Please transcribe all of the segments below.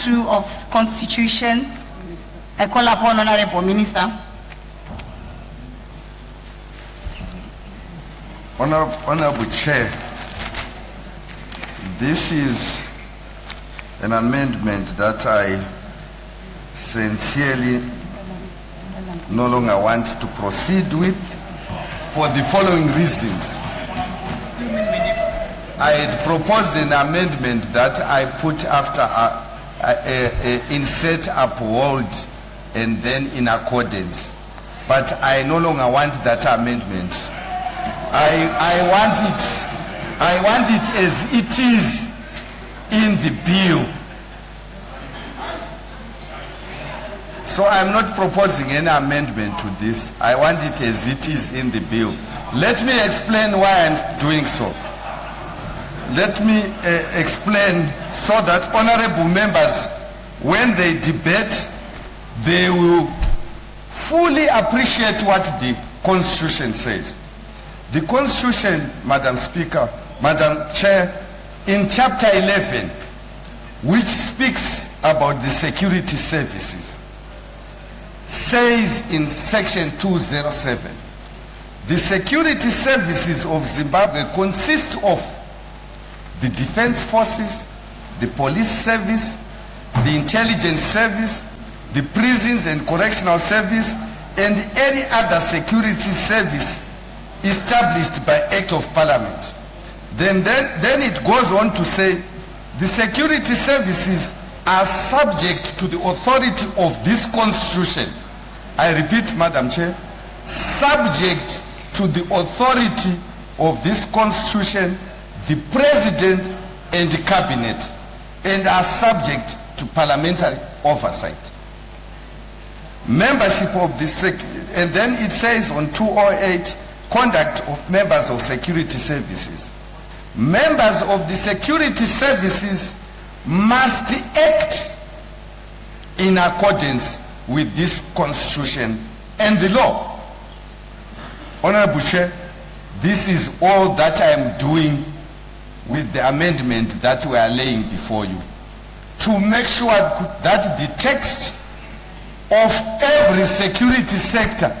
2 of Constitution. I call upon Honorable Minister. Honorable Chair, this is an amendment that I sincerely no longer want to proceed with for the following reasons. I had proposed an amendment that I put after insert uphold and then in accordance, but I no longer want that amendment. I want it as it is in the bill. So I'm not proposing any amendment to this. I want it as it is in the bill. Let me explain why I'm doing so. Let me explain so that honorable members, when they debate, they will fully appreciate what the Constitution says. The Constitution, Madam Speaker, Madam Chair, in chapter 11, which speaks about the security services, says in section 207, the security services of Zimbabwe consist of the defense forces, the police service, the intelligence service, the prisons and correctional service, and any other security service established by Act of Parliament. Then it goes on to say the security services are subject to the authority of this Constitution. I repeat, Madam Chair, subject to the authority of this Constitution, the President and the Cabinet, and are subject to parliamentary oversight. Membership of this, and then it says on 208, conduct of members of security services. Members of the security services must act in accordance with this Constitution and the law. Honorable Chair, this is all that I am doing with the amendment that we are laying before you, to make sure that the text of every security sector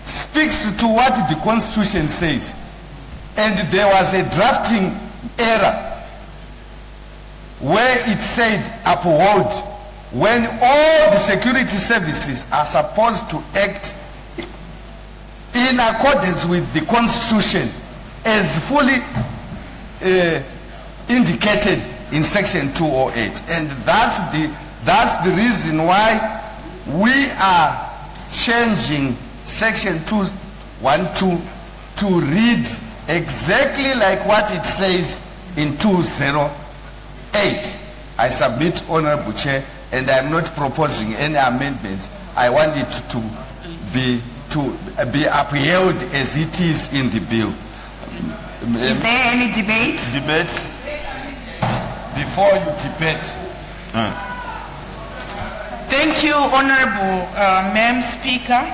speaks to what the Constitution says. And there was a drafting error where it said uphold, when all the security services are supposed to act in accordance with the Constitution as fully indicated in section 208. And that's the reason why we are changing section 212 to read exactly like what it says in 208. I submit, Honorable Chair, and I am not proposing any amendments. I want it to be upheld as it is in the bill. Is there any debate? Debate? Before you debate. Thank you, Honorable Madam Speaker.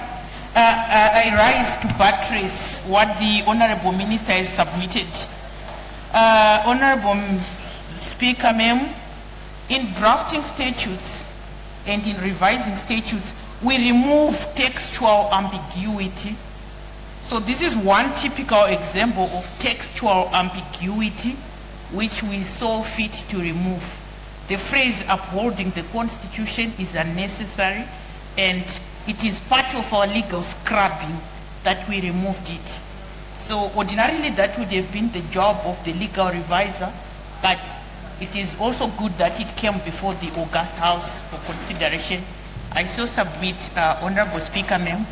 I rise to buttress what the Honorable Minister has submitted. Honorable Speaker, ma'am, in drafting statutes and in revising statutes, we remove textual ambiguity. So this is one typical example of textual ambiguity which we saw fit to remove. The phrase upholding the Constitution is unnecessary, and it is part of our legal scrubbing that we removed it. So ordinarily that would have been the job of the legal reviser, but it is also good that it came before the August House for consideration. I so submit, Honorable Speaker, ma'am.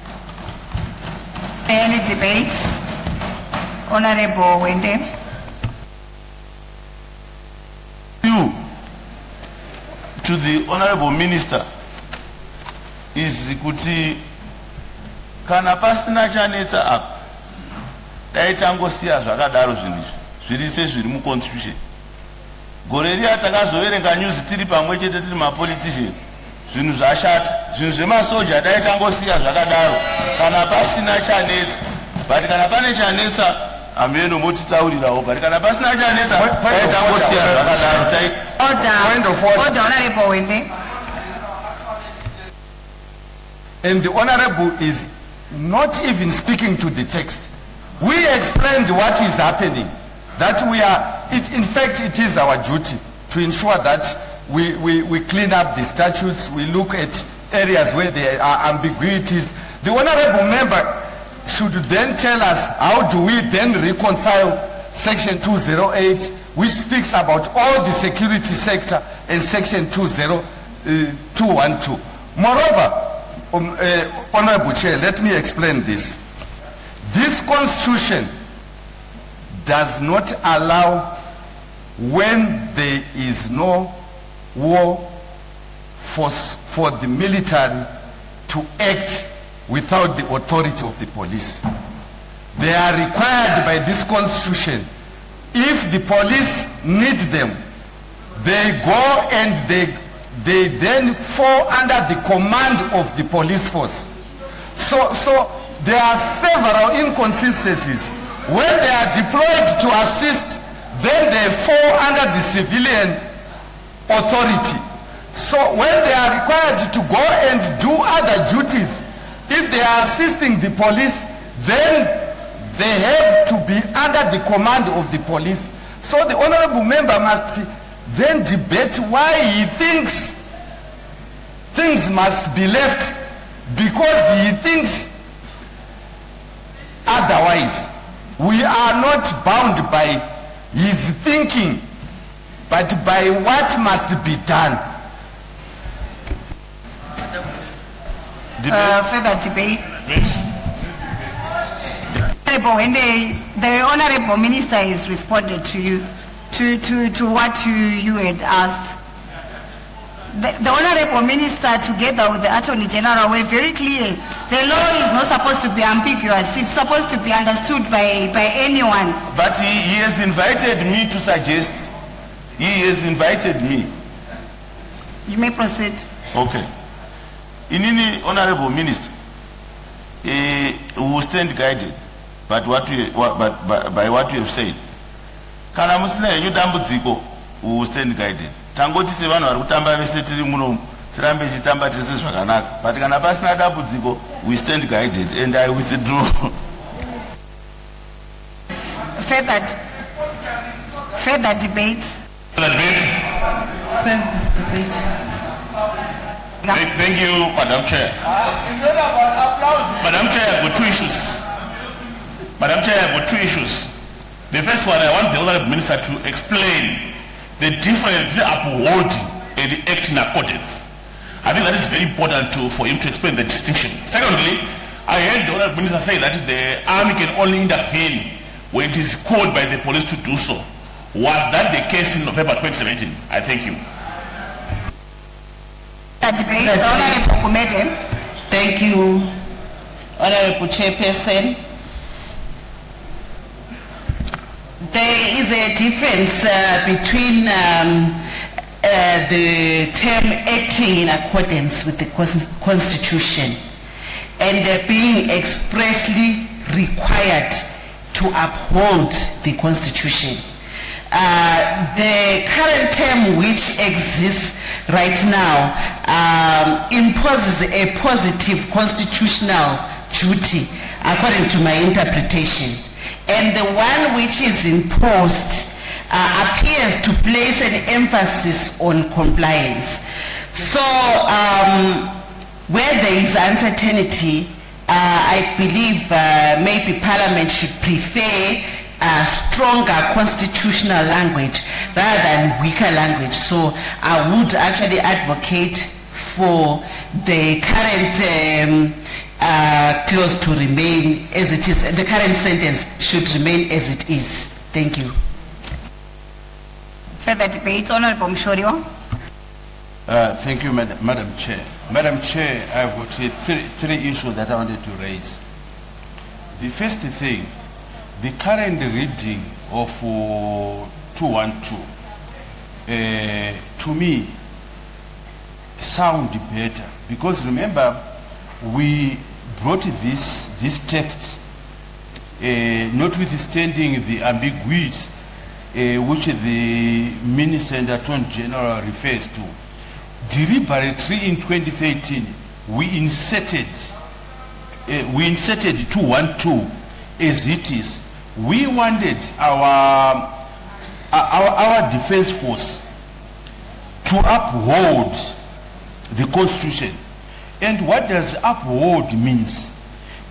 Any debates? Honorable Wende. To the Honorable Minister is kuti kana pasina chanetsa apa taitangosiya zvakadaro zvinhu zviri sezviri muConstitution. Gore riya takazoverenga news tiri pamwe chete tiri mapolitician, zvinhu zvashata, zvinhu zvemasoja taitangosiya zvakadaro kana pasina chanetsa. But kana pane chanetsa ameno motitaurirawo, but kana pasina chanetsa taitangosiya zvakadaro. Order, Honorable Wende. and the Honorable is not even speaking to the text. We explained what is happening, that we are, in fact, it is our duty to ensure that we clean up the statutes, we look at areas where there are ambiguities. The Honorable Member should then tell us how do we then reconcile Section 208, which speaks about all the security sector, and Section 212. Moreover, Honorable Chair, let me explain this. This Constitution does not allow, when there is no war, for the military to act without the authority of the police. They are required by this Constitution. If the police need them, they go and they then fall under the command of the police force. So there are several inconsistencies. When they are deployed to assist, then they fall under the civilian authority. So when they are required to go and do other duties, if they are assisting the police, then they have to be under the command of the police. So the Honorable Member must then debate why he thinks things must be left, because he thinks otherwise. We are not bound by his thinking, but by what must be done. Further debate. When the Honorable Minister has responded to you, to what you had asked, the Honorable Minister, together with the Attorney General, were very clear. The law is not supposed to be ambiguous. It's supposed to be understood by anyone. But he has invited me to suggest. He has invited me. You may proceed. Okay. In any Honorable Minister, we will stand guided by what you have said. Kana musina yenyu dambudziko, we will stand guided. Tangoti se vanhu vari kutamba vese tiri muno tirambe chitamba tese zvakanaka. But kana pasina dambudziko, we stand guided, and I withdraw. Further debate. Thank you, Madam Chair. Madam Chair, I've got two issues. Madam Chair, I've got two issues. The first one, I want the Honourable Minister to explain the difference between upholding and acting in accordance. I think that is very important for him to explain the distinction. Secondly, I heard the Honourable Minister say that the army can only intervene when it is called by the police to do so. Was that the case in November 2017? I thank you. Thank you, Honorable Chairperson. There is a difference between the term acting in accordance with the Constitution and being expressly required to uphold the Constitution. The current term which exists right now imposes a positive constitutional duty according to my interpretation, and the one which is imposed appears to place an emphasis on compliance. So where there is uncertainty, I believe maybe Parliament should prefer stronger constitutional language rather than weaker language. So I would actually advocate for the current clause to remain as it is. The current sentence should remain as it is. Thank you. Further debate, Honorable Mshorio. Thank you, Madam Chair. Madam Chair, I've got three issues that I wanted to raise. The first thing, the current reading of 212, to me, sound better, because remember, we brought this text, notwithstanding the ambiguity which the Minister and Attorney General refers to, deliberately in 2013, we inserted 212 as it is. We wanted our defense force to uphold the Constitution. And what does uphold means?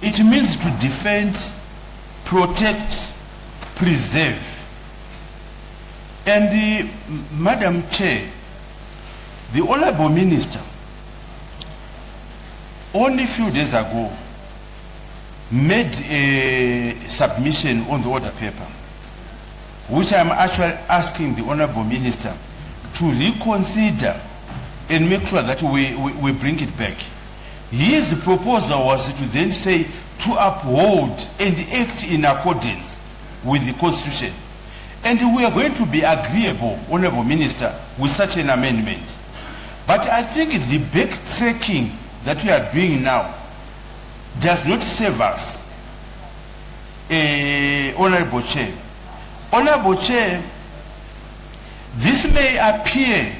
It means to defend, protect, preserve. And Madam Chair, the Honorable Minister, only a few days ago, made a submission on the order paper, which I'm actually asking the Honorable Minister to reconsider and make sure that we bring it back. His proposal was to then say to uphold and act in accordance with the Constitution. And we are going to be agreeable, Honorable Minister, with such an amendment. But I think the backtracking that we are doing now does not serve us. Honorable Chair. Honorable Chair, this may appear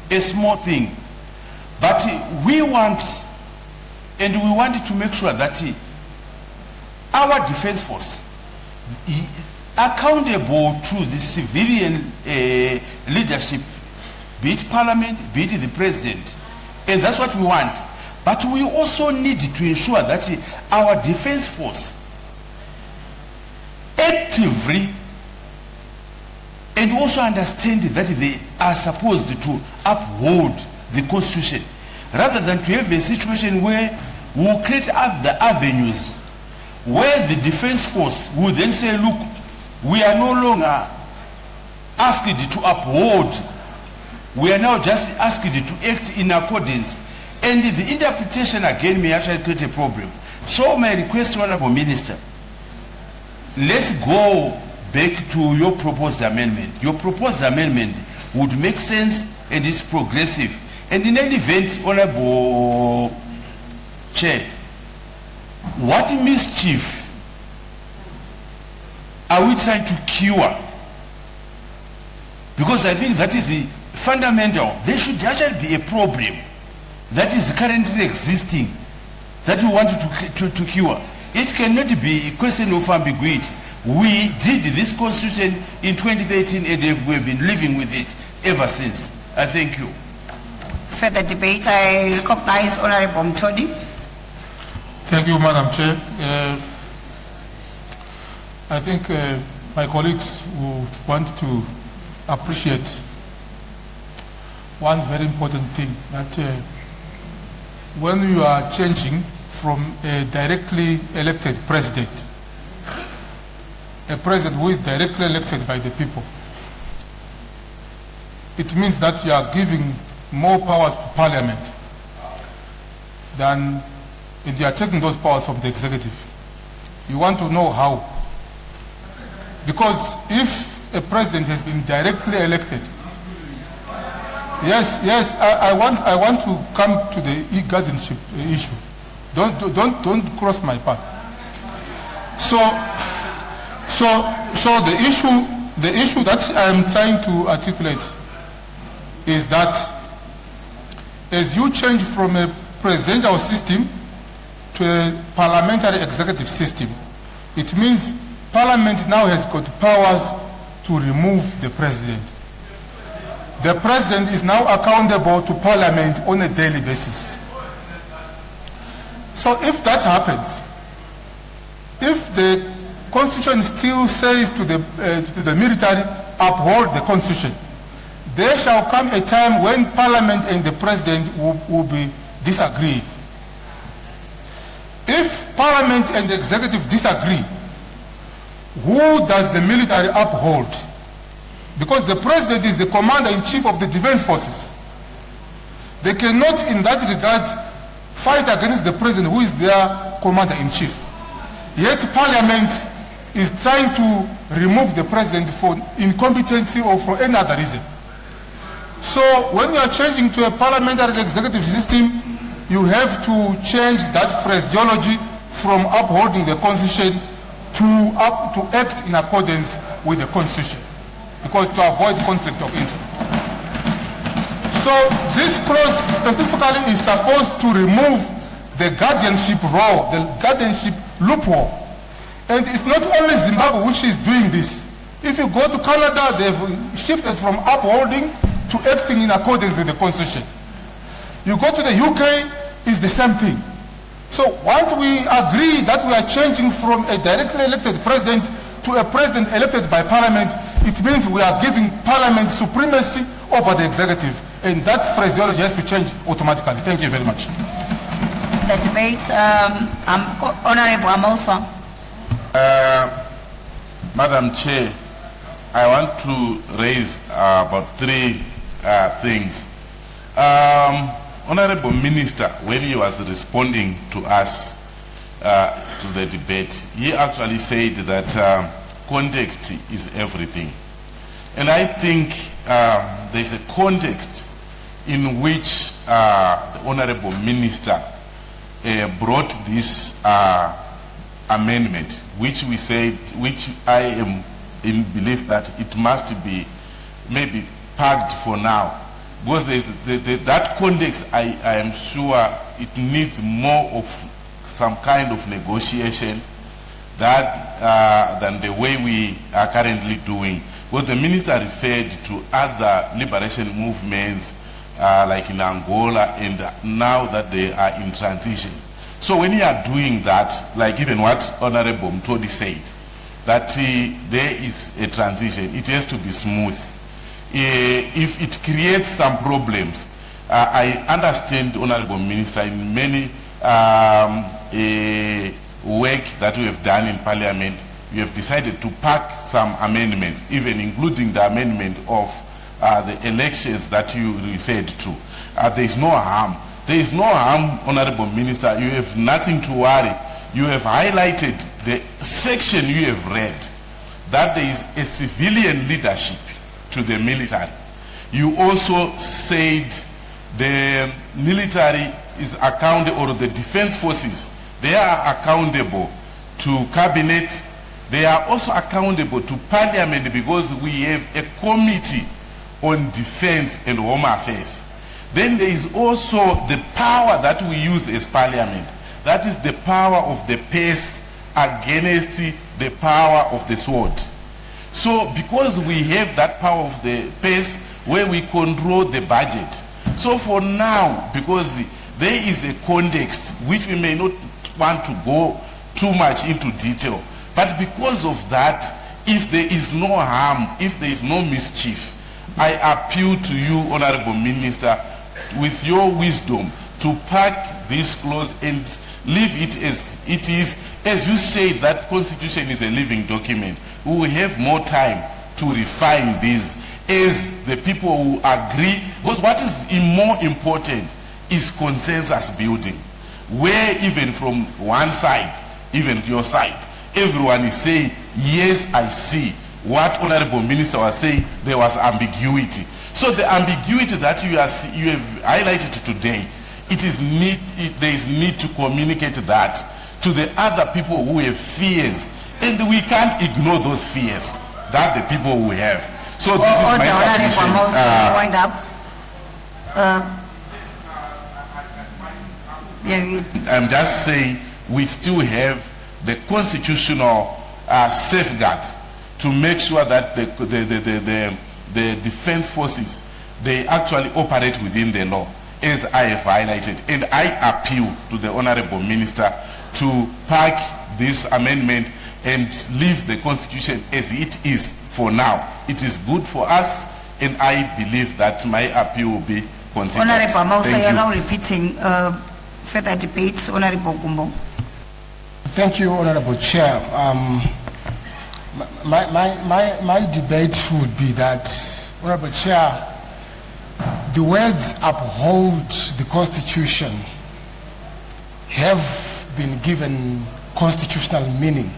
a small thing, but we want to make sure that our defense force, accountable to the civilian leadership, be it parliament, be it the president, and that's what we want. But we also need to ensure that our defense force actively and also understand that they are supposed to uphold the Constitution, rather than to have a situation where we will create other avenues where the defense force will then say, look, we are no longer asked to uphold, we are now just asked to act in accordance. And the interpretation again may actually create a problem. So my request, Honorable Minister, let's go back to your proposed amendment. Your proposed amendment would make sense and it's progressive. And in any event, Honorable Chair, what mischief are we trying to cure? Because I think that is the fundamental. There should actually be a problem that is currently existing that we want to cure. It cannot be a question of ambiguity. We did this Constitution in 2013 and we've been living with it ever since. I thank you. Further debate, I recognize Honorable Mtodi. Thank you, Madam Chair. I think my colleagues would want to appreciate one very important thing, that when you are changing from a directly elected president, a president who is directly elected by the people, it means that you are giving more powers to parliament than if you are taking those powers from the executive. You want to know how. Because if a president has been directly elected, yes, I want to come to the e-guardianship issue. Don't cross my path. So the issue that I am trying to articulate is that as you change from a presidential system to a parliamentary executive system, it means Parliament now has got powers to remove the president. The president is now accountable to Parliament on a daily basis. So if that happens, if the Constitution still says to the military, uphold the Constitution, there shall come a time when Parliament and the President will be disagreeing. If Parliament and the Executive disagree, who does the military uphold? Because the President is the Commander-in-Chief of the Defense Forces. They cannot, in that regard, fight against the President, who is their Commander-in-Chief. Yet Parliament is trying to remove the President for incompetency or for any other reason. So when you are changing to a parliamentary executive system, you have to change that phraseology from upholding the Constitution to act in accordance with the Constitution, because to avoid conflict of interest. So this clause specifically is supposed to remove the guardianship role, the guardianship loophole. And it's not only Zimbabwe which is doing this. If you go to Canada, they've shifted from upholding to acting in accordance with the Constitution. You go to the UK, it's the same thing. So once we agree that we are changing from a directly elected president to a president elected by parliament, it means we are giving parliament supremacy over the executive. And that phraseology has to change automatically. Thank you very much. The debate, Honorable Amosa. Madam Chair, I want to raise about three things. Honorable Minister, when he was responding to us to the debate, he actually said that context is everything. And I think there's a context in which the Honorable Minister brought this amendment, which we said, which I am in belief that it must be maybe parked for now. Because that context, I am sure it needs more of some kind of negotiation than the way we are currently doing. Because the minister referred to other liberation movements like in Angola, and now that they are in transition. So when you are doing that, like even what Honorable Mtodi said, that there is a transition, it has to be smooth. If it creates some problems, I understand, Honorable Minister, in many work that we have done in Parliament, we have decided to pack some amendments, even including the amendment of the elections that you referred to. There is no harm. There is no harm, Honorable Minister. You have nothing to worry. You have highlighted the section you have read, that there is a civilian leadership to the military. You also said the military is accountable, or the defense forces, they are accountable to cabinet. They are also accountable to parliament, because we have a committee on defense and home affairs. Then there is also the power that we use as parliament. That is the power of the purse against the power of the sword. So because we have that power of the purse where we control the budget. So for now, because there is a context which we may not want to go too much into detail, but because of that, if there is no harm, if there is no mischief, I appeal to you, Honorable Minister, with your wisdom, to pack this clause and leave it as it is. As you say, that Constitution is a living document. We will have more time to refine this as the people who agree. Because what is more important is consensus building, where even from one side, even your side, everyone is saying, yes, I see. What Honorable Minister was saying, there was ambiguity. So the ambiguity that you have highlighted today, there is need to communicate that to the other people who have fears. And we can't ignore those fears that the people will have. So this is my submission. I'm just saying we still have the constitutional safeguards to make sure that the defense forces, they actually operate within the law, as I have highlighted. And I appeal to the Honorable Minister to pack this amendment and leave the Constitution as it is for now. It is good for us, and I believe that my appeal will be considered. Honorable Amosa, you are now repeating further debates. Honorable Gumbo. Thank you, Honorable Chair. My debate would be that, Honorable Chair, the words uphold the Constitution have been given constitutional meaning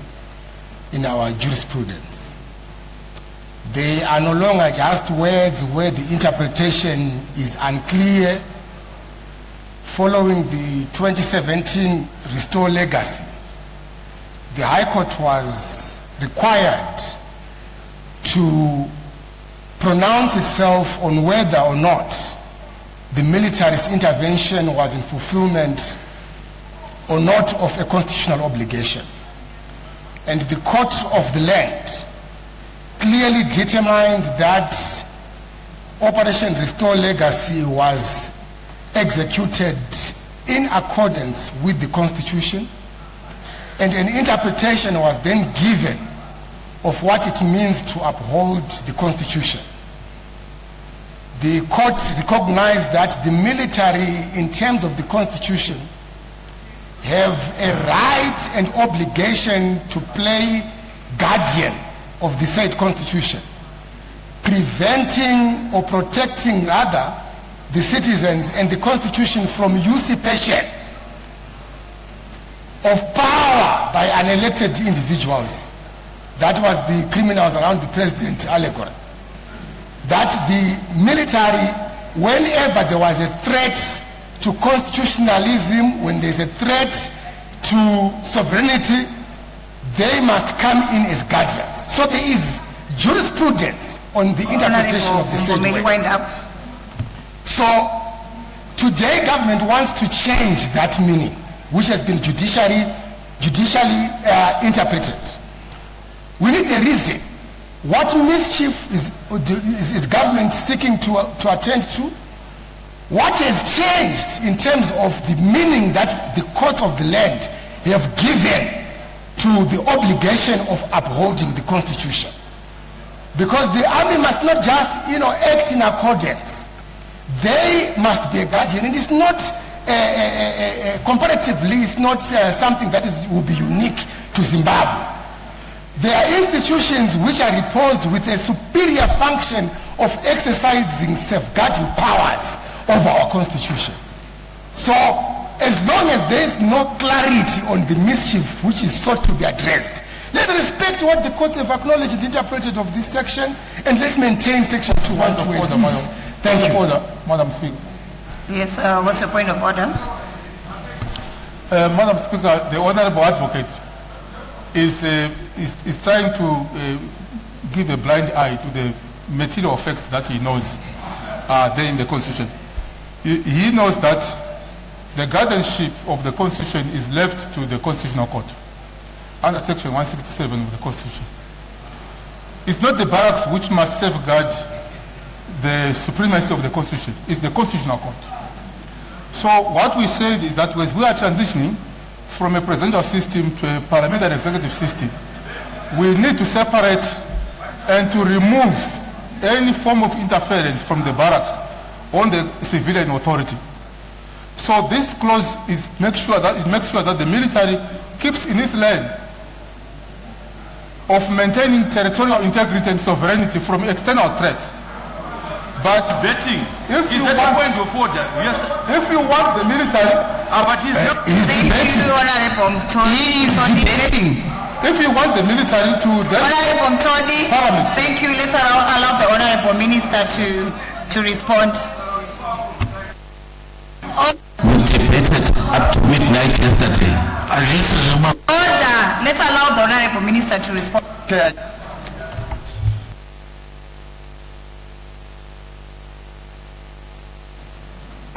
in our jurisprudence. They are no longer just words where the interpretation is unclear. Following the 2017 Restore Legacy, the High Court was required to pronounce itself on whether or not the military's intervention was in fulfillment or not of a constitutional obligation. And the court of the land clearly determined that Operation Restore Legacy was executed in accordance with the Constitution, and an interpretation was then given of what it means to uphold the Constitution. The court recognized that the military, in terms of the Constitution, have a right and obligation to play guardian of the said Constitution, preventing or protecting rather the citizens and the Constitution from usurpation of power by unelected individuals. That was the criminals around the president allegory. That the military, whenever there was a threat to constitutionalism, when there's a threat to sovereignty, they must come in as guardians. So there is jurisprudence on the interpretation of the said words. So today government wants to change that meaning, which has been judicially interpreted. We need a reason. What mischief is government seeking to attend to? What has changed in terms of the meaning that the courts of the land have given to the obligation of upholding the Constitution? Because the army must not just, act in accordance. They must be a guardian. And it's not, comparatively, it's not something that will be unique to Zimbabwe. There are institutions which are reposed with a superior function of exercising safeguarding powers over our Constitution. So, as long as there is no clarity on the mischief which is sought to be addressed, let's respect what the courts have acknowledged and interpreted of this section, and let's maintain section 212 as is. Thank you. Madam Speaker. Yes, what's your point of order? Madam Speaker, the Honorable Advocate is trying to give a blind eye to the material effects that he knows are there in the Constitution. He knows that the guardianship of the Constitution is left to the Constitutional Court under Section 167 of the Constitution. It's not the barracks which must safeguard the supremacy of the Constitution. It's the Constitutional Court. So what we said is that as we are transitioning from a presidential system to a parliamentary executive system, we need to separate and to remove any form of interference from the barracks on the civilian authority. So this clause makes sure that the military keeps in its lane of maintaining territorial integrity and sovereignty from external threat. But Betting. If Is you that want- a point of order? Yes. if you want the military, But he's not. Thank you, Honorable Mtoni. He is debating. if you want the military to then Honorable Mtoni, Parliament. thank you. Let's allow the Honorable Minister to respond. We debated up to midnight yesterday. Order. Let's allow the Honorable Minister to respond.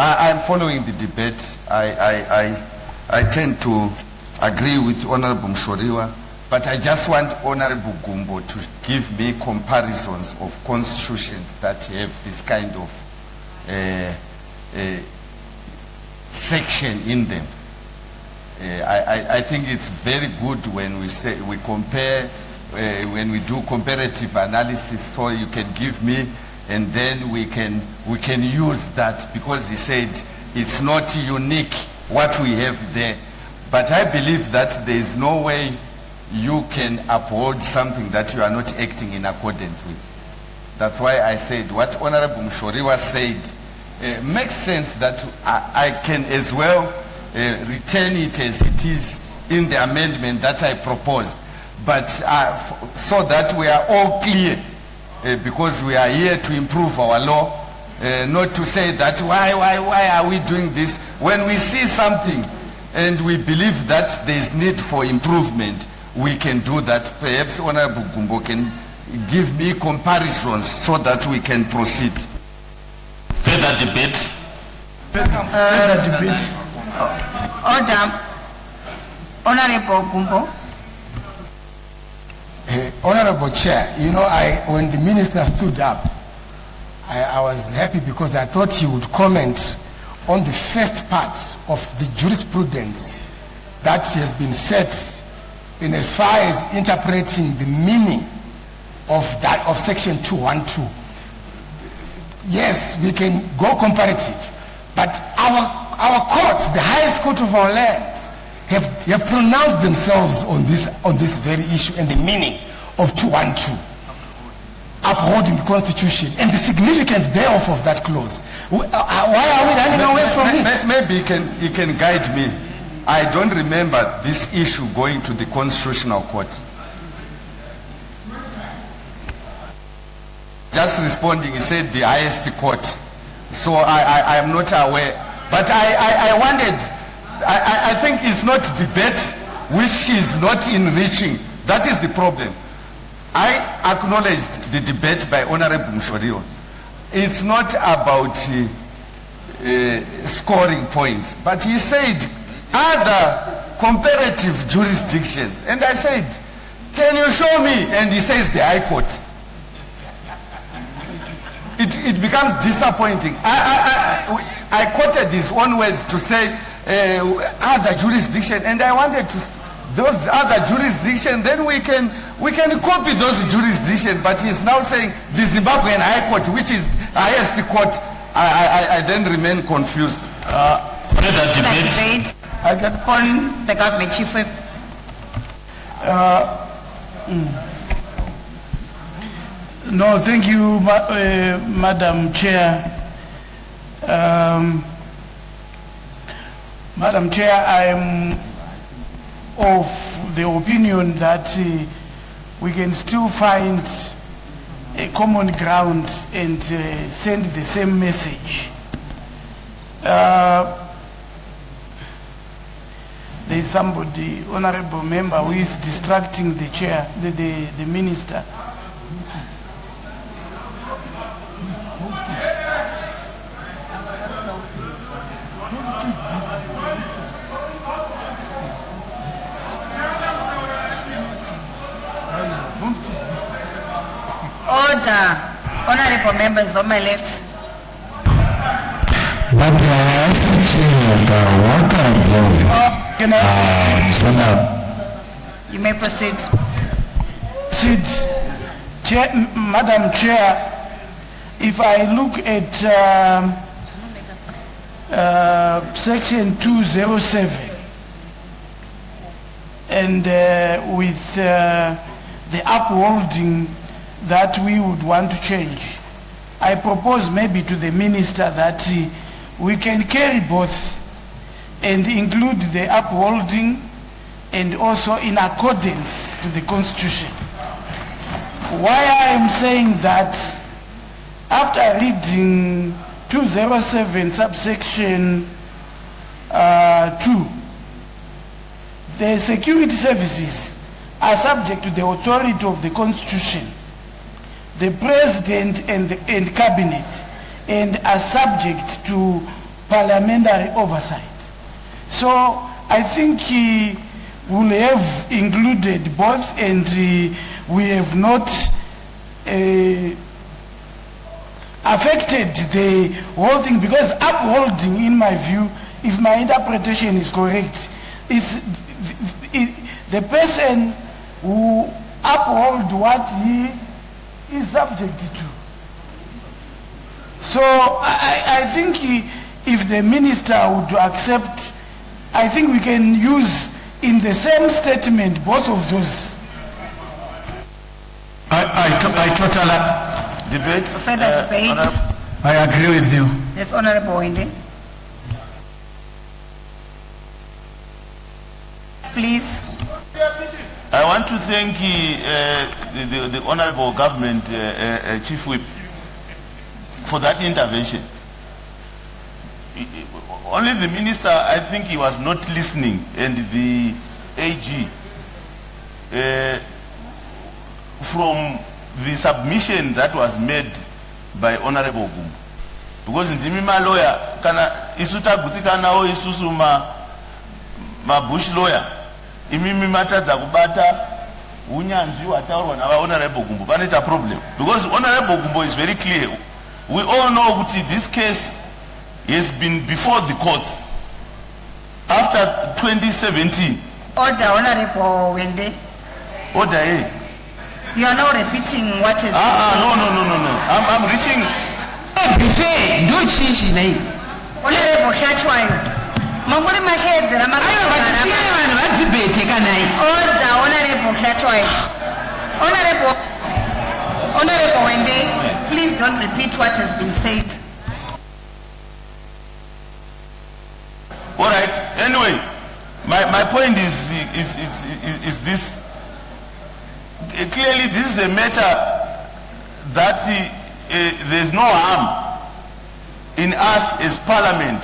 I'm following the debate. I tend to agree with Honorable Mshoriwa, but I just want Honorable Gumbo to give me comparisons of constitutions that have this kind of section in them. I think it's very good when we compare, when we do comparative analysis, so you can give me, and then we can use that, because he said it's not unique what we have there. But I believe that there is no way you can uphold something that you are not acting in accordance with. That's why I said what Honorable Mshoriwa said makes sense, that I can as well return it as it is in the amendment that I proposed. But so that we are all clear, because we are here to improve our law, not to say that why are we doing this when we see something and we believe that there is need for improvement. We can do that. Perhaps Honorable Gumbo can give me comparisons so that we can proceed. Further debate. Order. Honorable Gumbo. Honorable Chair, you know, when the minister stood up, I was happy because I thought he would comment on the first part of the jurisprudence that has been set in as far as interpreting the meaning of that of section 212. Yes, we can go comparative, but our courts, the highest court of our land, have pronounced themselves on this very issue and the meaning of 212, upholding the Constitution and the significance thereof of that clause. Why are we running away from it? Maybe he can guide me. I don't remember this issue going to the Constitutional Court. Just responding, he said the highest court. So I am not aware. But I wondered, I think it's not debate which is not enriching. That is the problem. I acknowledged the debate by Honorable Mshorio. It's not about scoring points, but he said other comparative jurisdictions. And I said, can you show me? And he says the High Court. It becomes disappointing. I quoted his own words to say other jurisdiction, and I wanted to those other jurisdictions, then we can copy those jurisdictions. But he's now saying the Zimbabwean High Court, which is highest court. I then remain confused. Further debate. I can call the government chief whip. No, thank you, Madam Chair. Madam Chair, I am of the opinion that we can still find a common ground and send the same message. There is somebody, honorable member, who is distracting the chair, the minister. Order. Honorable members on my left. You may proceed. Madam Chair, if I look at section 207 and with the upholding that we would want to change, I propose maybe to the minister that we can carry both and include the upholding and also in accordance to the Constitution. Why I am saying that, after reading 207 subsection 2, the security services are subject to the authority of the Constitution, the President and Cabinet, and are subject to parliamentary oversight. So I think we will have included both, and we have not affected the whole thing, because upholding, in my view, if my interpretation is correct, is the person who upholds what he is subject to. So I think if the minister would accept, I think we can use in the same statement both of those. I totally Debate. Further debate. I agree with you. Yes, Honorable Wendy. Please. I want to thank the Honorable Government Chief Whip for that intervention. Only the minister, I think he was not listening, and the AG, from the submission that was made by Honorable Gumbo. Because in Dimima lawyer, isu tagutsikanawo isusu mabush lawyer imimi matadza kubata unyanzvi hwataurwa navahonorable Gumbo panoita problem because honorable Gumbo is very clear. We all know that this case has been before the courts after 2017. Order, Honorable Wende. Order, eh? You are now repeating what is... No. I'm reaching... Honorable Khatwayo. Manguli mashedze Order, Honorable Khatwayo. Honorable Wende, please don't repeat what has been said. All right. Anyway, my point is this. Clearly, this is a matter that there's no harm in us as Parliament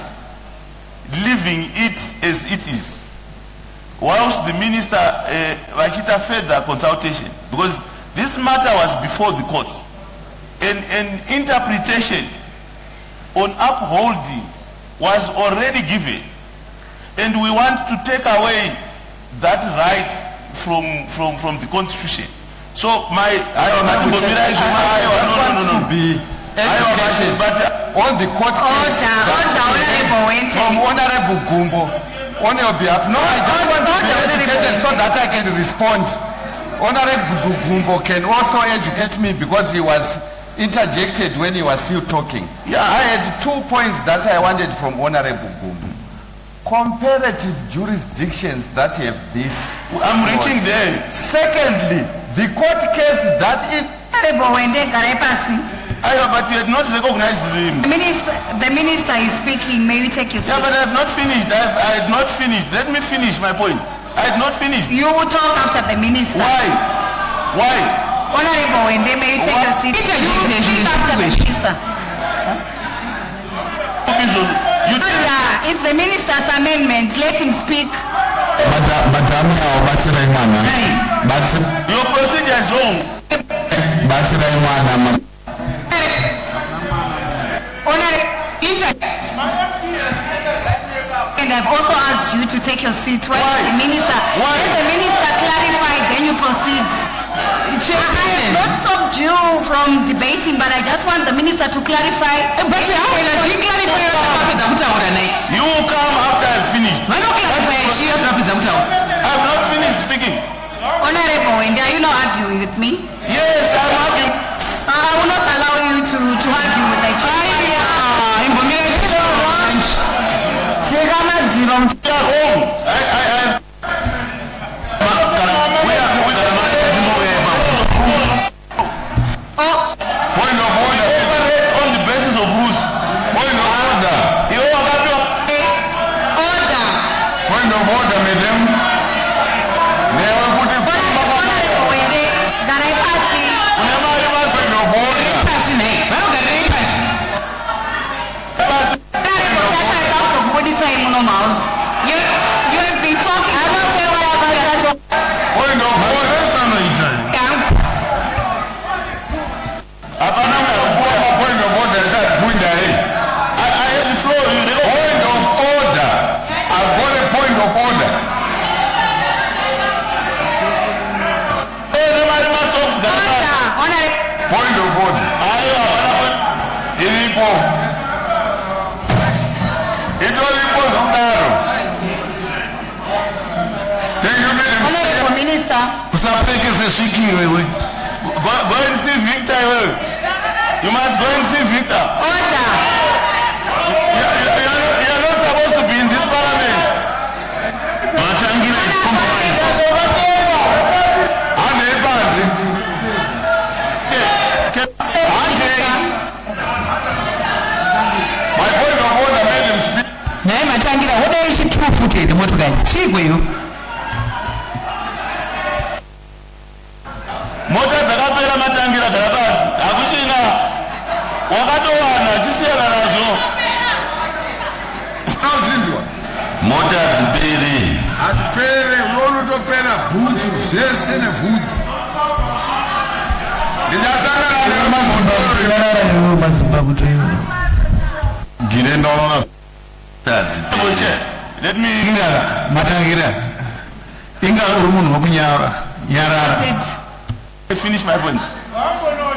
leaving it as it is, whilst the Minister Wakita further consultation, because this matter was before the courts. An interpretation on upholding was already given, and we want to take away that right from the Constitution. So my but on the court case from Honorable Gumbo on your behalf. No, I just want to be educated so that I can respond. Honorable Gumbo can also educate me because he was interjected when he was still talking. Yeah. I had 2 points that I wanted from Honorable Gumbo. Comparative jurisdictions that have this. I'm reaching there. Secondly, the court case that it... But you had not recognized him. The minister is speaking. May we take your seat? Yeah, but I have not finished. I had not finished. Let me finish my point. I had not finished. You will talk after the minister. Why? Honorable Wende, may you take your seat? You will speak after the minister. It's the minister's amendment. Let him speak. Your procedure is wrong. And I've also asked you to take your seat. Why? The minister. Why? Let the minister clarify, then you proceed. I have not stopped you from debating, but I just want the minister to clarify. But you will come after I've finished. I have not finished speaking. Honorable Wende, are you not arguing with me? Yes, I'm arguing. I will not allow you to argue with the chair. Point of order. On the basis of rules. Point of order. Order. Point of order, madam. You have been talking. I'm not sure what about Point of order. Point of order. I have the floor. Point of order. I've got a point of order. Point of order. Honorable Minister. Go and see Victor. You must go and see Victor. Order. You are not supposed to be in this parliament. Matangina is compromised. My point of order made him speak. Mota dzakapera matangira dzakabasi akuchina wakatowana chisiyana nazvo Auzinzwa. mota dzipere Atipere unotopera bhutsu zvese nebvudzi. Ndinasangana Girendo Let me finish my point.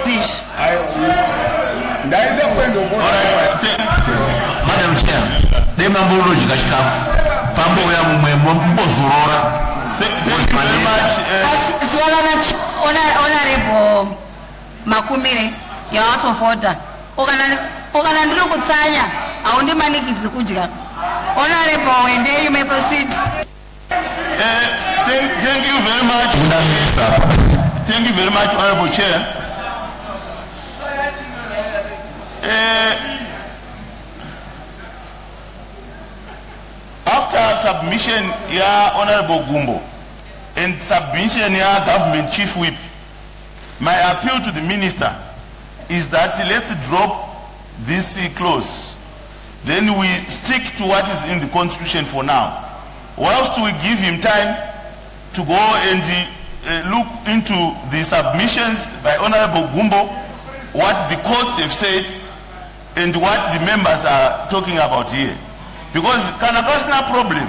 Please. There is a point of order. Madam Chair, they mambo chikafu. Pambo ya mbozorora. Thank you very much. Honorable Makumire, you're out of order. Ogana ndilo kutsanya, aundi manikidzi kudya. Honorable Wende, you may proceed. Thank you very much. Thank you very much, Honorable Chair. After submission, Honorable Gumbo, and submission, Government Chief Whip, my appeal to the Minister is that let's drop this clause. Then we stick to what is in the Constitution for now. Whilst we give him time to go and look into the submissions by Honorable Gumbo, what the courts have said, and what the members are talking about here. Because Kanakasna problem,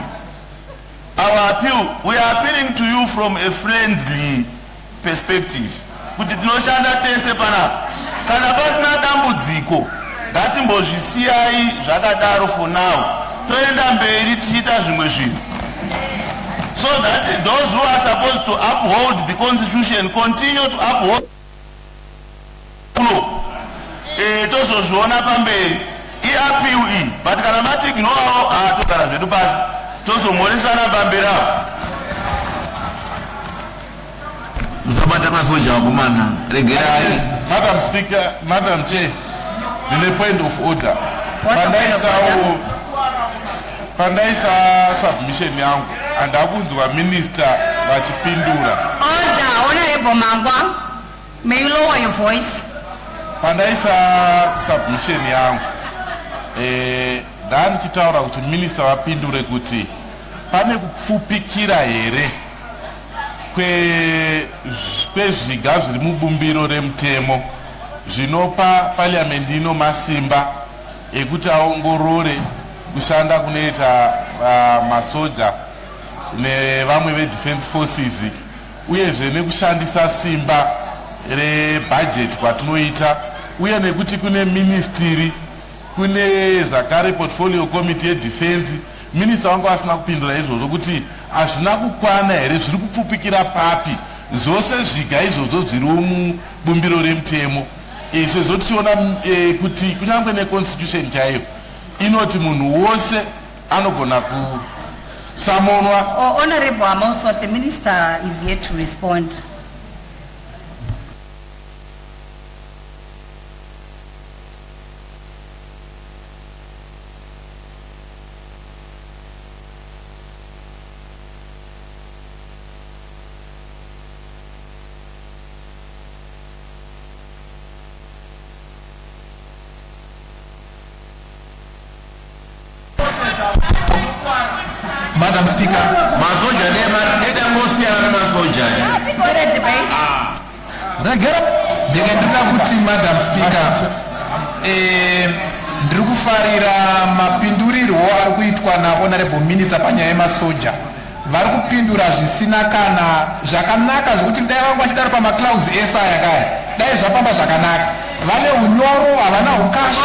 our appeal, we are appealing to you from a friendly perspective. Kutinoshanda tese pana. Kanakasna dambudziko. Gati mbozvisiyai zvakadaro for now. Toenda mberi tichita zvimwe zvinhu. So that those who are supposed to uphold the Constitution continue to uphold. Tozozviona pamberi. Appeal, but Kalamatic no to Karazvedubas, Toso Morisana Bambera. Madam Speaker, Madam Chair, in the point of order. Pandaisa submission yangu and Abunzwa Minister Vachipindura. Order, Honorable Mangwa, may you lower your voice? Pandaisa submission yangu. Ndani chitaura kuti Minister wapindure kuti pane kupfupikira here kwezviga zviri mubumbiro remutemo zvinopa parliament ino masimba ekuti aongorore kushanda kunoita masoja nevamwe vedefense forces uyezve nekushandisa simba rebudget kwatinoita uye nekuti kune ministry kune zvakare portfolio committee yedefense. Minister wangu asina kupindura izvozvo kuti hazvina kukwana here zviri kupfupikira papi zvose zviga izvozvo zviri mubumbiro remutemo. Sezvo tichiona kuti kunyange neconstitution chaiyo inoti munhu wose anogona kusamonwa. Honorable Amoso, the minister is here to respond. Madam Speaker, Masoja Nema, let them go see another Masoja. Madam Speaker, ndiri kufarira mapindurirwo ari kuitwa naHonorable Minister panyaya yemasoja. Vari kupindura zvisina kana zvakanaka zvokuti dai vangu vachidaro pamaclouds ese ayakaya dai zvapamba zvakanaka. Vane unyoro havana ukasha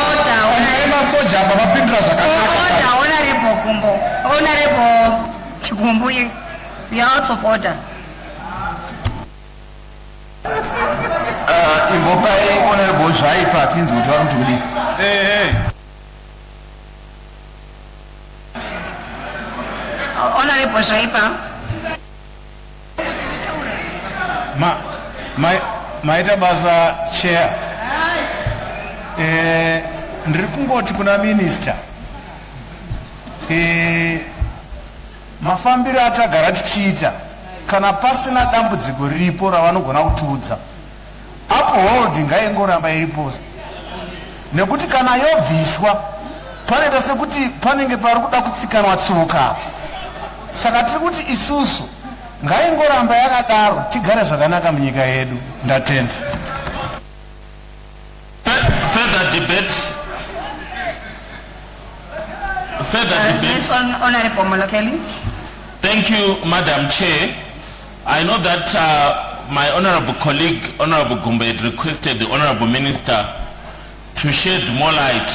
panyaya yemasoja apa vapindura zvakanaka. Honorable Gumbo, Honorable Chigumbu, we are out of order. Imbopai Honorable Shaipa Tinzu Tuli. Honorable Shaipa. Maita basa chair. Ndiri kungoti kuna minister. Mafambiro atagara tichiita kana pasina dambudziko riripo ravanogona kutiudza upholding ngaingoramba iripo nekuti kana yobviswa panoita sekuti panenge pari kuda kutsikanwa tsoka. Saka tiri kuti isusu ngaingoramba yakadaro tigare zvakanaka munyika yedu. Ndatenda. Further debate. Yes, Honorable Molokeli. Thank you, Madam Chair. I know that my honorable colleague, Honorable Gumbe, had requested the Honorable Minister to shed more light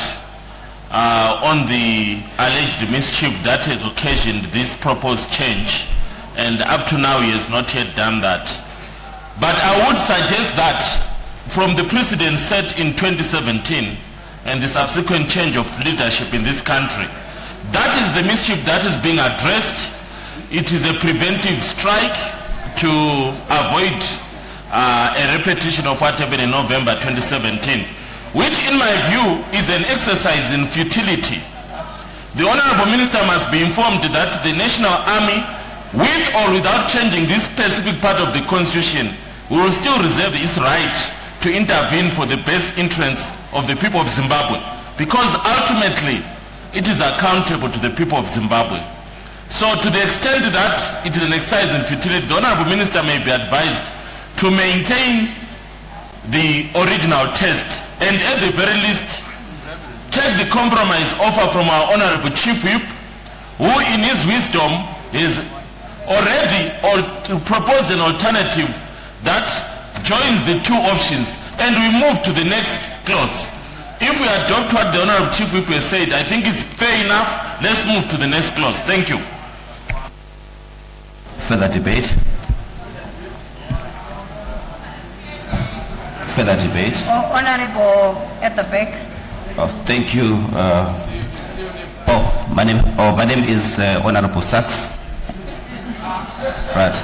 on the alleged mischief that has occasioned this proposed change, and up to now he has not yet done that. But I would suggest that from the precedent set in 2017 and the subsequent change of leadership in this country, that is the mischief that is being addressed. It is a preventive strike to avoid a repetition of what happened in November 2017, which in my view is an exercise in futility. The Honorable Minister must be informed that the National Army, with or without changing this specific part of the Constitution, will still reserve its right to intervene for the best interests of the people of Zimbabwe, because ultimately it is accountable to the people of Zimbabwe. So to the extent that it is an exercise in futility, the Honorable Minister may be advised to maintain the original test and at the very least take the compromise offer from our Honorable Chief Whip, who in his wisdom has already proposed an alternative that joins the two options, and we move to the next clause. If we adopt what the Honorable Chief Whip has said, I think it's fair enough. Let's move to the next clause. Thank you. Further debate? Further debate? Honorable at the back. Oh, thank you. My name is Honorable Sachs. Right.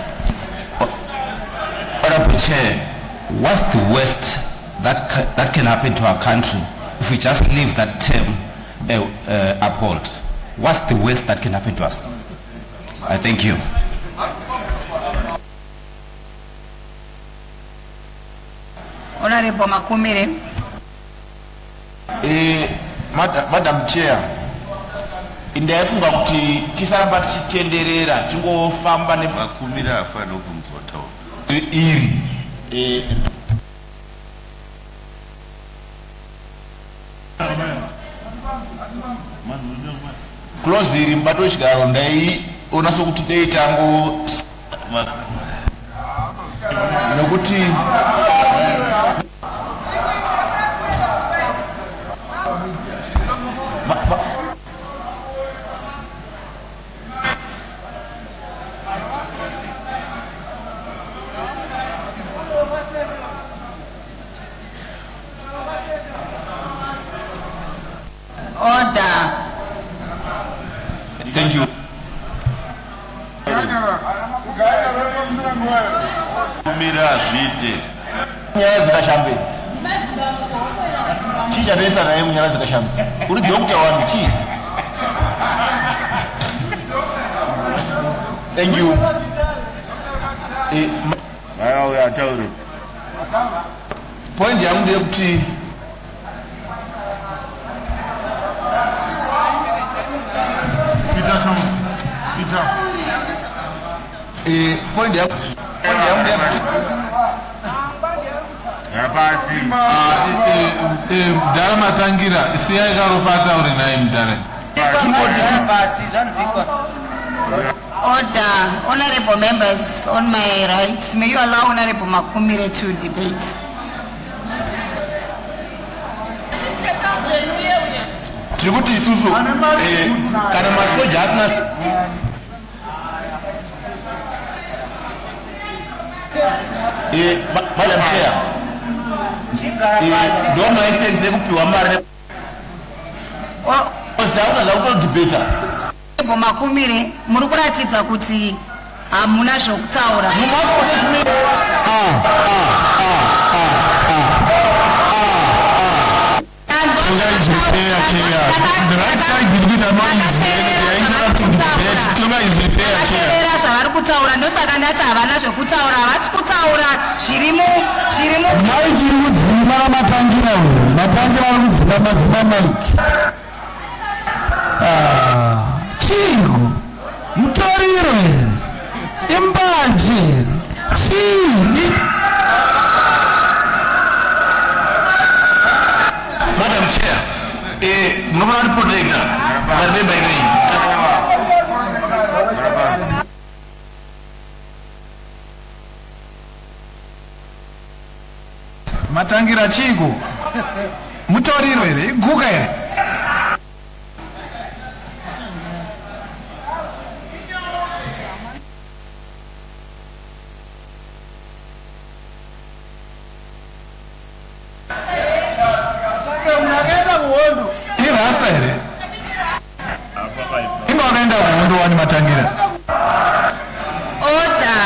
Honorable Chair, what's the worst that can happen to our country if we just leave that term uphold? What's the worst that can happen to us? I thank you. Honorable Makumire. Madam Chair, ndafunga kuti tisaramba tichitenderera tingofamba Makumira afana kumzotawo. iri close iri mbato chigaro ndai onaso kuti dei tango nokuti Order. thank you. Kumira azviite. Nyaya dzakashambe. Chii chatoisa naye munyaya dzakashambe? Uri dokta wani chii? Thank you. Point yangu ndeyekuti point yangu Mudhara matangira siyai karopata uri naye mudhara. Order. Honorable members, on my right, may you allow Honorable Makumire to debate. tirikuti isusu kana masoja asina Madam Chair, ndoma isenze kupiwa mari osdauna lauko debate. Honorable Makumire, muri kuratidza kuti hamuna zvokutaura. Zvavari kutaura ndosaka ndati havana zvokutaura, havasi kutaura zvirimu maiki iri kudzima matangira uyu matangira ari kudzima madzima maiki chiiko mutoriro here imbanje here chii. Madam Chair, mnofana kuti protector, remember ine Matangira chiko. Mutoriro here, iguka here. Irasta here. Inoenda kuhondo wani Matangira. Order.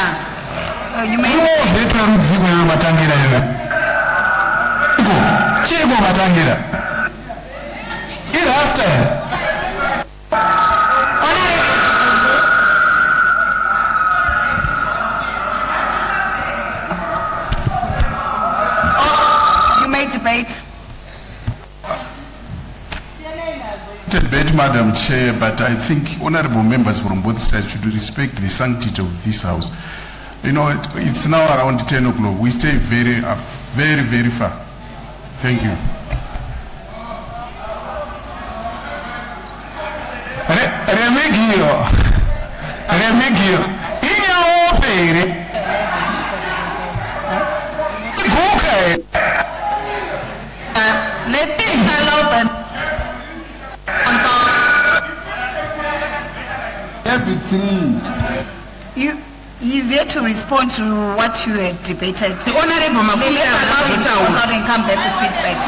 You may Vetra rudziko yo Matangira here. Chiko Matangira. Irasta here. You may debate. Debate, Madam Chair, but I think honorable members from both sides should respect the sanctity of this house. You know, it's now around 10 o'clock. We stay very far. Thank you. Remigio. Inya opere. Let me allow them. He's here to respond to what you had debated. The Honorable Makumira Allow him to respond and come back with feedback.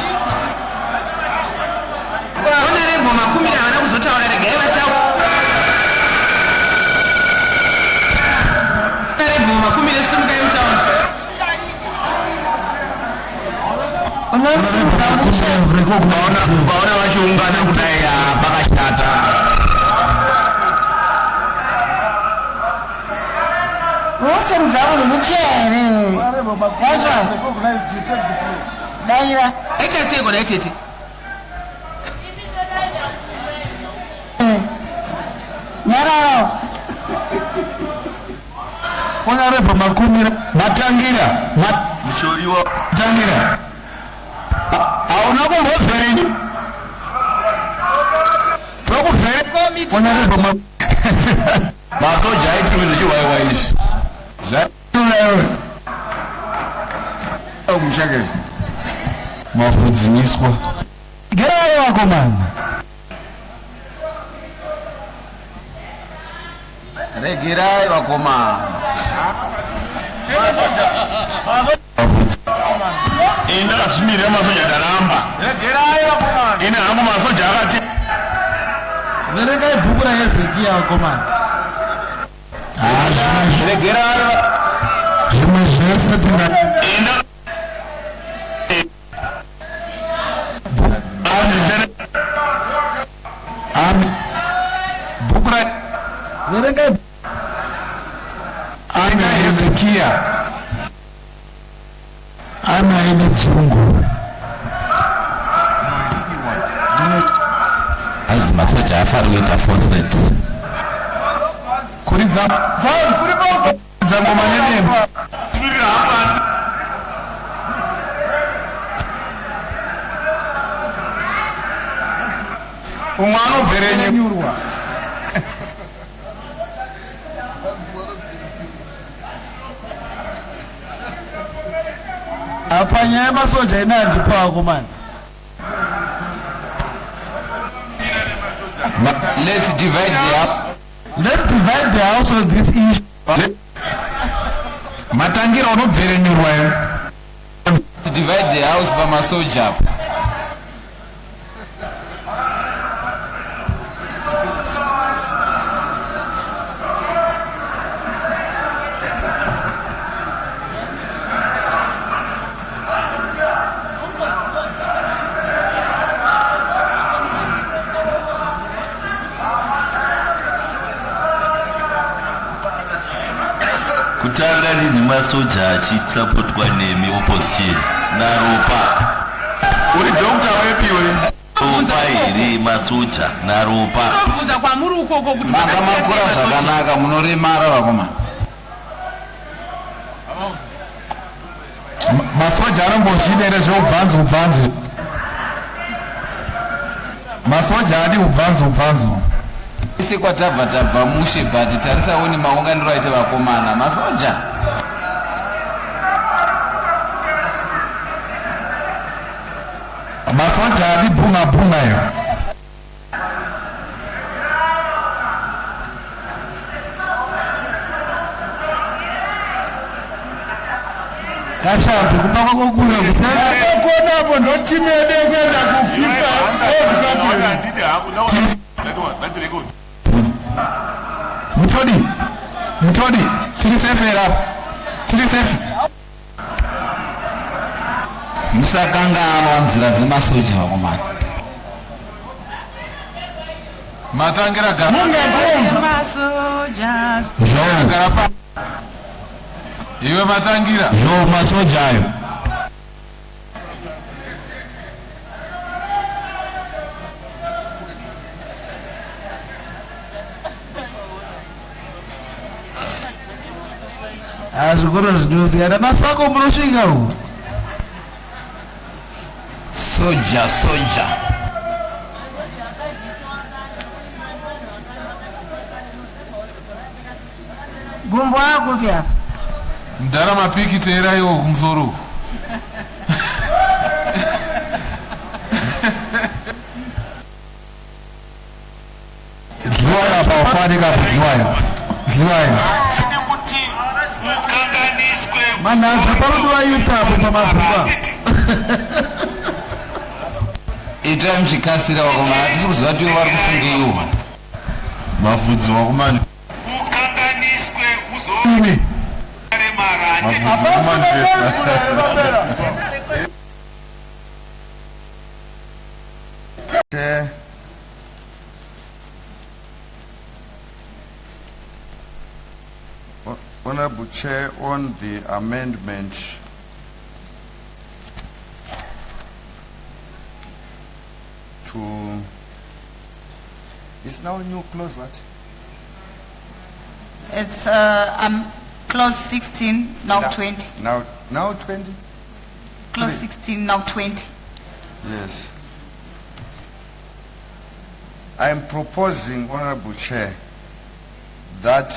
Honorable Makumira wanakuzotaura regeva chao. Honorable Makumira sumka yutaona. Baona wachiungana kudai pakashata. Wose mzabulu muchere. Yacho. Daira. Ete seko na etete. Nyarao. Honorable Makumira Matangira. Mshoriwa. Matangira. Auna kumboferi. Prokuferi. Honorable Makumira. Masoja iti mwizi waiwaishi. Mshake mafudzimiswa gerayo wako mani Regirayo wakoma. Ina kasimire masoja daramba. Regirayo wakoma. Ina hangu masoja akati. Nereka ibukura yezekia wako mani Regirayo. Jimajesa tina Ina bukura nereka ana Hezekia ana ine chungu Azi masoja afari weta faucet. kuriza zango manene umwana uverenye nyurwa apanya masoja inandi pako man. Let's divide the house. Let's divide the house with this issue. Matangira unobvere nyurwa yo. To divide the house by masoja. Kutanga lini masoja achitsapotwa nemi opposition naropa. uri doctor wepi uri? Ropa iri masoja naropa. Kuza kwa muri ukoko kuti Makamakura zvakanaka munorimara wakoma. Masoja anombozvidere zveubvanzi. Masoja adi ubvanzi. Isi kwatabva mushe but tarisaoni maunganiro aite vakomana masoja. Masoja ali bunga yo. Kashambi kupaka kokule kusema kona hapo ndo timu kwenda kufifa Mtodi tilisefera tilisefe musakangano wanzira dzemasoja vakomana matangira iwe matangira masoja ayo azvikoro zvinosiyana masako munosvika uku soja Gumbo wako pia. mdara mapiki tera iwo kumusoro zliwaya pawafanika zliwaya manhanza parudiwa yutapo pamabhuka itai muchikasira vakomana hatisi kuziva kuti vari kufungeiwa mavhudzi vakomani Chair, Honorable Chair, on the amendment to, is now a new clause what? It's clause 16, now 20. Now 20? Clause 16, now 20. Yes. I am proposing, Honorable Chair, that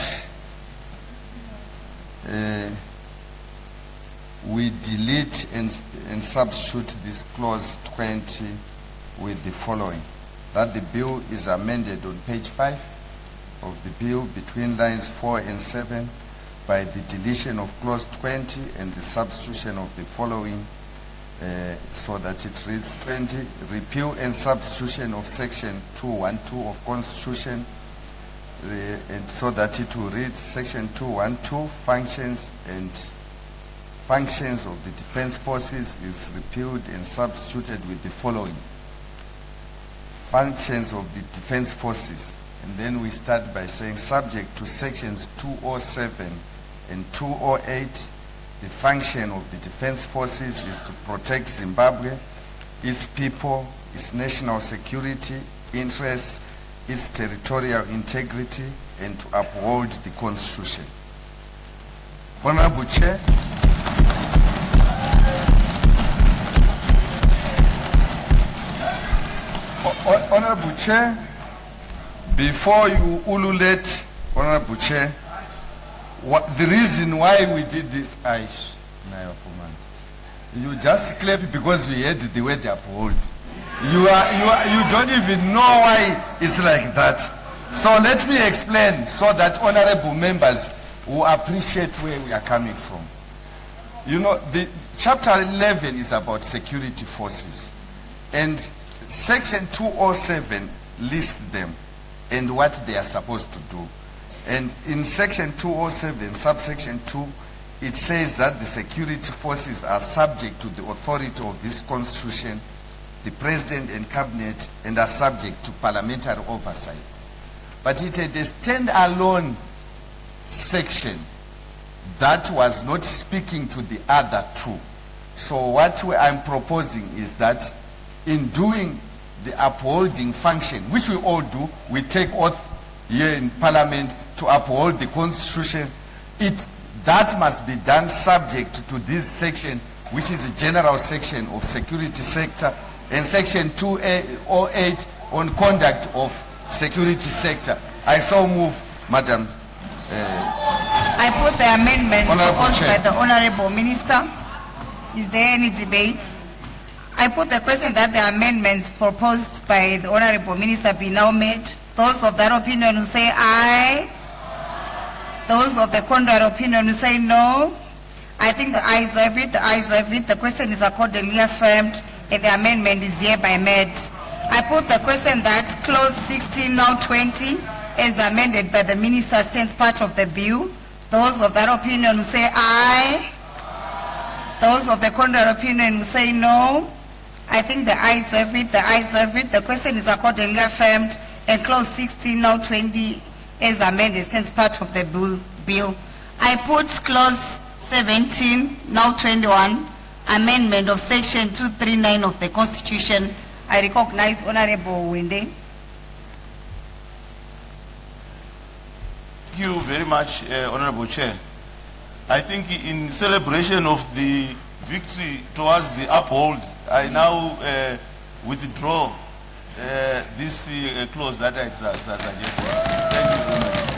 we delete and substitute this clause 20 with the following. That the bill is amended on page 5 of the bill between lines 4 and 7 by the deletion of clause 20 and the substitution of the following so that it reads 20, repeal and substitution of section 212 of Constitution, and so that it will read section 212, functions of the defense forces is repealed and substituted with the following. Functions of the defense forces. And then we start by saying subject to sections 207 and 208, the function of the defense forces is to protect Zimbabwe, its people, its national security, interests, its territorial integrity, and to uphold the Constitution. Honorable Chair, Honorable Chair, before you ululate, Honorable Chair, the reason why we did this, you just clap because we heard the word uphold. You don't even know why it's like that. So let me explain so that honorable members will appreciate where we are coming from. You know, the chapter 11 is about security forces, and section 207 lists them and what they are supposed to do. And in section 207, subsection 2, it says that the security forces are subject to the authority of this Constitution, the President and Cabinet, and are subject to parliamentary oversight. But it had a stand-alone section that was not speaking to the other two. So what I'm proposing is that in doing the upholding function, which we all do, we take oath here in Parliament to uphold the Constitution, that must be done subject to this section, which is a general section of security sector, and section 208 on conduct of security sector. I so move, Madam. I put the amendment proposed by the Honorable Minister. Is there any debate? I put the question that the amendments proposed by the Honorable Minister be now made. Those of that opinion who say aye. Those of the contrary opinion who say no. I think the ayes have it, the ayes have it. The question is accordingly affirmed and the amendment is hereby made. I put the question that clause 16 now 20 as amended by the minister stands part of the bill. Those of that opinion who say aye. Those of the contrary opinion who say no. I think the ayes have it, the ayes have it. The question is accordingly affirmed and clause 16 now 20 as amended stands part of the bill. I put clause 17 now 21 amendment of section 239 of the Constitution. I recognize Honorable Winde. Thank you very much, Honorable Chair. I think in celebration of the victory towards the uphold, I now withdraw this clause that I suggested. Thank you very much.